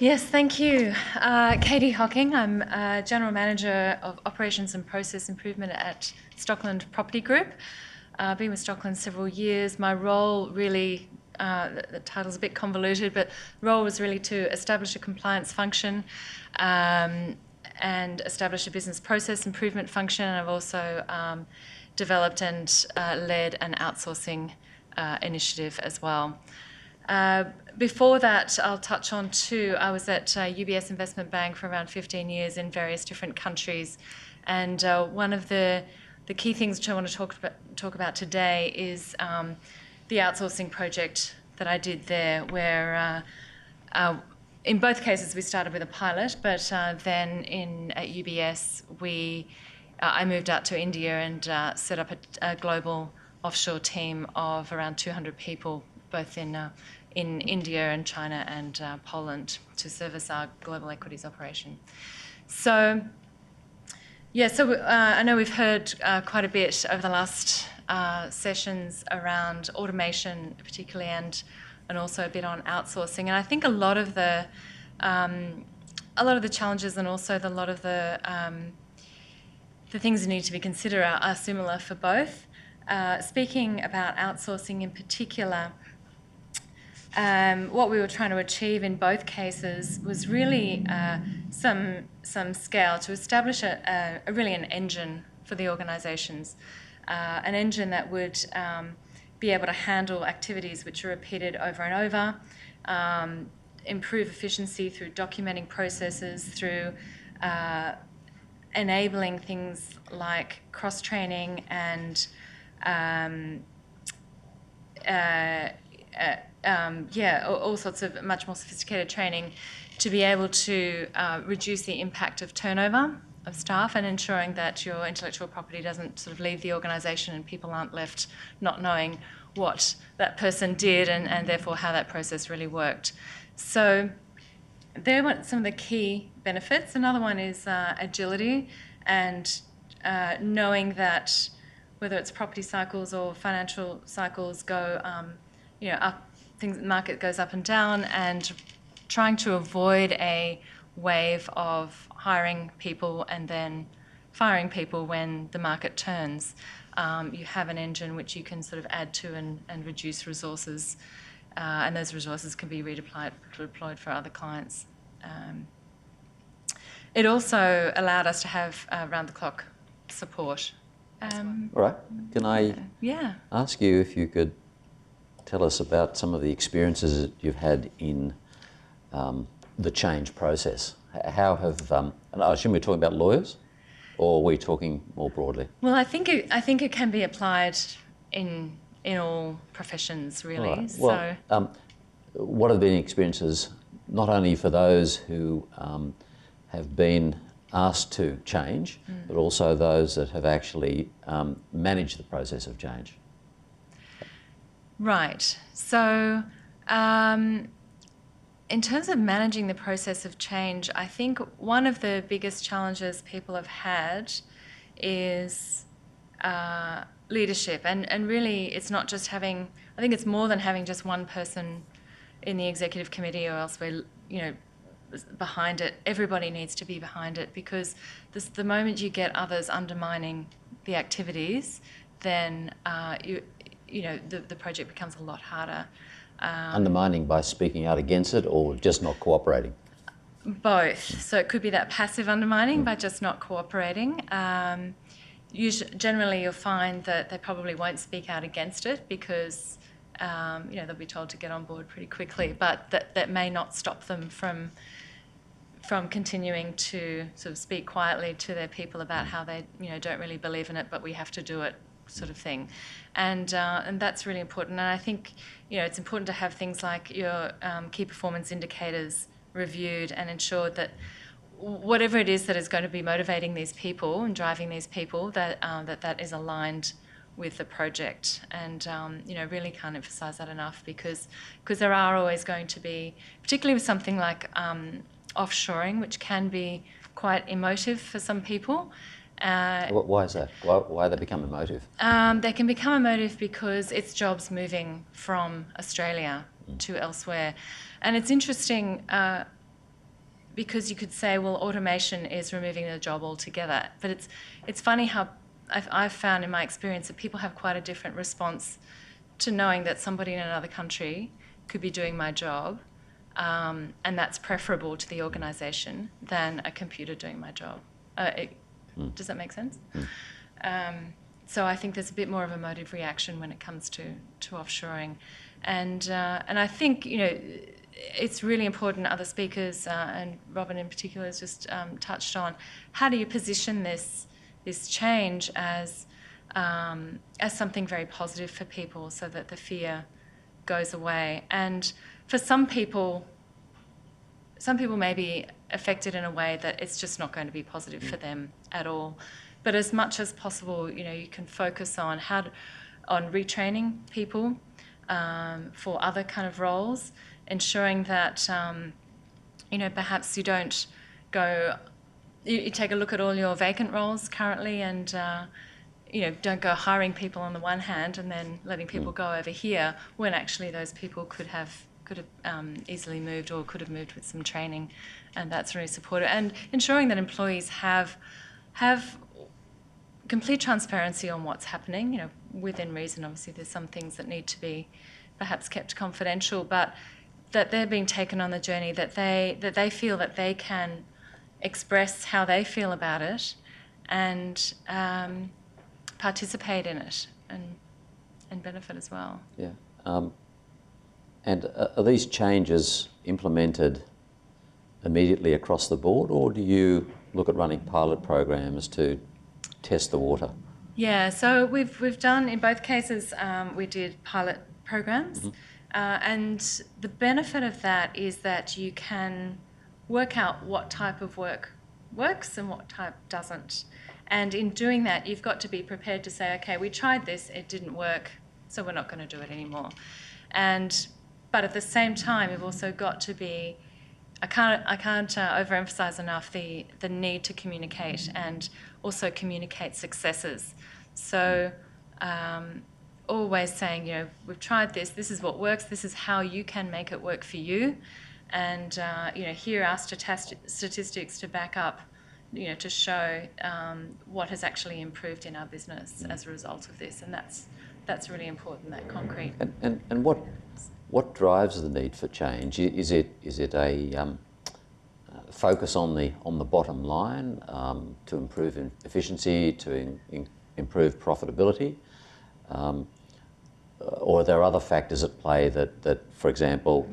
Yes, thank you. Katie Hocking. I'm General Manager of Operations and Process Improvement at Stockland Property Group. I've been with Stockland several years. My role really, the title's a bit convoluted, but the role was really to establish a compliance function and establish a business process improvement function. And I've also developed and led an outsourcing initiative as well. Before that, I'll touch on too, I was at UBS Investment Bank for around 15 years in various different countries. And one of the key things which I want to talk about today is the outsourcing project that I did there, where in both cases we started with a pilot, but then at UBS I moved out to India and set up a global offshore team of around 200 people, both in India and China and Poland, to service our global equities operation. So, I know we've heard quite a bit over the last sessions around automation, particularly, and also a bit on outsourcing. And I think a lot of the challenges and also a lot of the things that need to be considered are similar for both. Speaking about outsourcing in particular, what we were trying to achieve in both cases was really some scale to establish really an engine for the organisations, an engine that would be able to handle activities which are repeated over and over, improve efficiency through documenting processes, through enabling things like cross-training and all sorts of much more sophisticated training to be able to reduce the impact of turnover of staff and ensuring that your intellectual property doesn't sort of leave the organisation and people aren't left not knowing what that person did and therefore how that process really worked. So there were some of the key benefits. Another one is agility and knowing that whether it's property cycles or financial cycles go up, the market goes up and down, and trying to avoid a wave of hiring people and then firing people when the market turns. You have an engine which you can sort of add to and reduce resources, and those resources can be redeployed for other clients. It also allowed us to have round-the-clock support. All right. Can I ask you if you could tell us about some of the experiences that you've had in the change process? How have, and I assume we're talking about lawyers, or are we talking more broadly? Well, I think it can be applied in all professions, really. Right. Well, so, what have been experiences not only for those who have been asked to change, but also those that have actually managed the process of change? Right. So in terms of managing the process of change, I think one of the biggest challenges people have had is leadership. And really, it's not just I think it's more than having just one person in the executive committee or elsewhere, behind it. Everybody needs to be behind it, because the moment you get others undermining the activities, then the project becomes a lot harder. Undermining by speaking out against it, or just not cooperating? Both. So it could be that passive undermining by just not cooperating. Generally, you'll find that they probably won't speak out against it because they'll be told to get on board pretty quickly. But that may not stop them from continuing to sort of speak quietly to their people about how they don't really believe in it, but we have to do it, sort of thing. And that's really important. And I think it's important to have things like your key performance indicators reviewed and ensured that whatever it is that is going to be motivating these people and driving these people, that is aligned with the project. And really can't emphasise that enough, because there are always going to be, particularly with something like offshoring, which can be quite emotive for some people. Why is that? Why they become emotive? They can become emotive because it's jobs moving from Australia to elsewhere. And it's interesting, because you could say, well, automation is removing the job altogether. But it's funny how I've found in my experience that people have quite a different response to knowing that somebody in another country could be doing my job, and that's preferable to the organisation than a computer doing my job. Does that make sense? So I think there's a bit more of a emotive reaction when it comes to offshoring, and I think it's really important. Other speakers and Robin in particular has just touched on how do you position this change as something very positive for people, so that the fear goes away. And for some people may be affected in a way that it's just not going to be positive for them at all. But as much as possible, you can focus on on retraining people for other kind of roles, ensuring that perhaps you don't go. You take a look at all your vacant roles currently, and don't go hiring people on the one hand and then letting people go over here when actually those people could have easily moved, or could have moved with some training, and that's really supportive. And ensuring that employees have complete transparency on what's happening, within reason. Obviously, there's some things that need to be perhaps kept confidential, but that they're being taken on the journey, that they feel that they can express how they feel about it and participate in it and benefit as well. Yeah. And are these changes implemented immediately across the board, or do you look at running pilot programs to test the water? Yeah, so we've done, in both cases, we did pilot programs, and the benefit of that is that you can work out what type of work works and what type doesn't. And in doing that, you've got to be prepared to say, okay, we tried this, it didn't work, so we're not going to do it anymore. But at the same time, you've also got to be, I can't overemphasize enough the need to communicate, and also communicate successes. So always saying, we've tried this, this is what works, this is how you can make it work for you. And, here are statistics to back up, to show what has actually improved in our business as a result of this. And that's really important, that concrete. And what drives the need for change? Is it a focus on the bottom line to improve efficiency, to improve profitability? Or are there other factors at play that for example,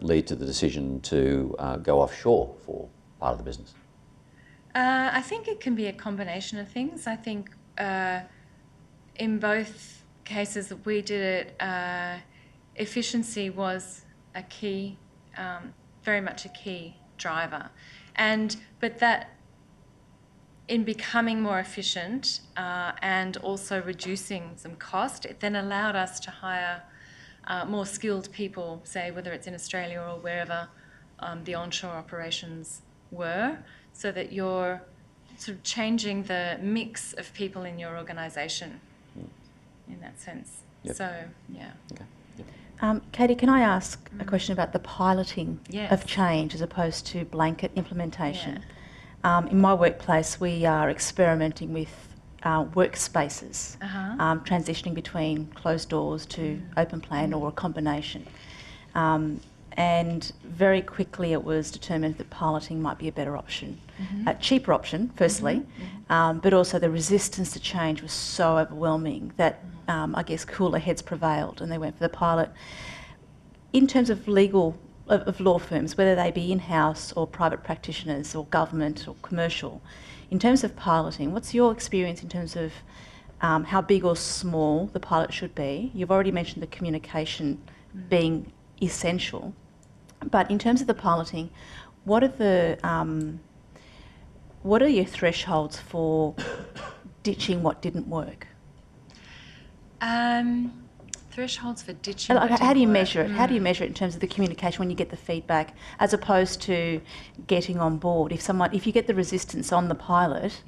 lead to the decision to go offshore for part of the business? I think it can be a combination of things. I think in both cases that we did it, efficiency was a key, very much a key driver. But that in becoming more efficient and also reducing some cost, it then allowed us to hire more skilled people, say whether it's in Australia or wherever the onshore operations were, so that you're sort of changing the mix of people in your organisation in that sense. Yep. So, yeah. Okay. Katie, can I ask a question about the piloting Yes. of change as opposed to blanket implementation? Yeah. In my workplace, we are experimenting with workspaces, transitioning between closed doors to open plan or a combination. And very quickly it was determined that piloting might be a better option, a cheaper option, firstly, but also the resistance to change was so overwhelming that I guess cooler heads prevailed and they went for the pilot. In terms of of law firms, whether they be in-house or private practitioners or government or commercial, in terms of piloting, what's your experience in terms of how big or small the pilot should be? You've already mentioned the communication being essential, but in terms of the piloting, what are your thresholds for ditching what didn't work? Thresholds for ditching. How do you measure it? How do you measure it in terms of the communication when you get the feedback, as opposed to getting on board? If you get the resistance on the pilot,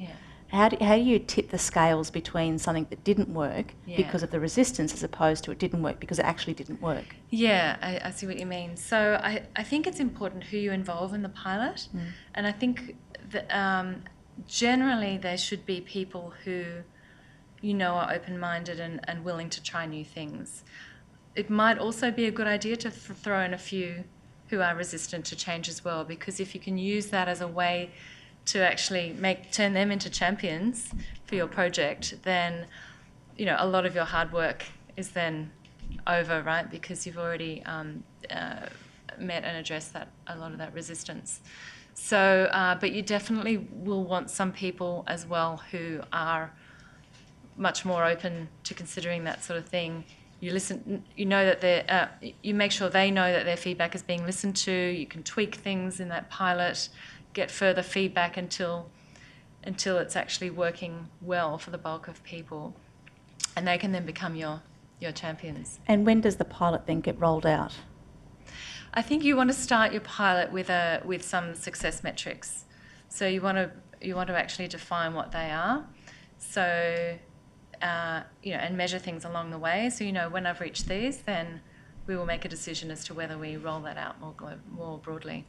how do you tip the scales between something that didn't work because of the resistance as opposed to it didn't work because it actually didn't work? Yeah, I see what you mean. So I think it's important who you involve in the pilot. And I think that generally there should be people who are open-minded and willing to try new things. It might also be a good idea to throw in a few who are resistant to change as well, because if you can use that as a way to actually turn them into champions for your project, then a lot of your hard work is then over, right? Because you've already met and addressed a lot of that resistance. So, but you definitely will want some people as well who are much more open to considering that sort of thing. You listen, that you make sure they know that their feedback is being listened to. You can tweak things in that pilot, get further feedback until it's actually working well for the bulk of people, and they can then become your champions. And when does the pilot then get rolled out? I think you want to start your pilot with some success metrics. So you want to actually define what they are. So and measure things along the way. So when I've reached these, then we will make a decision as to whether we roll that out more broadly.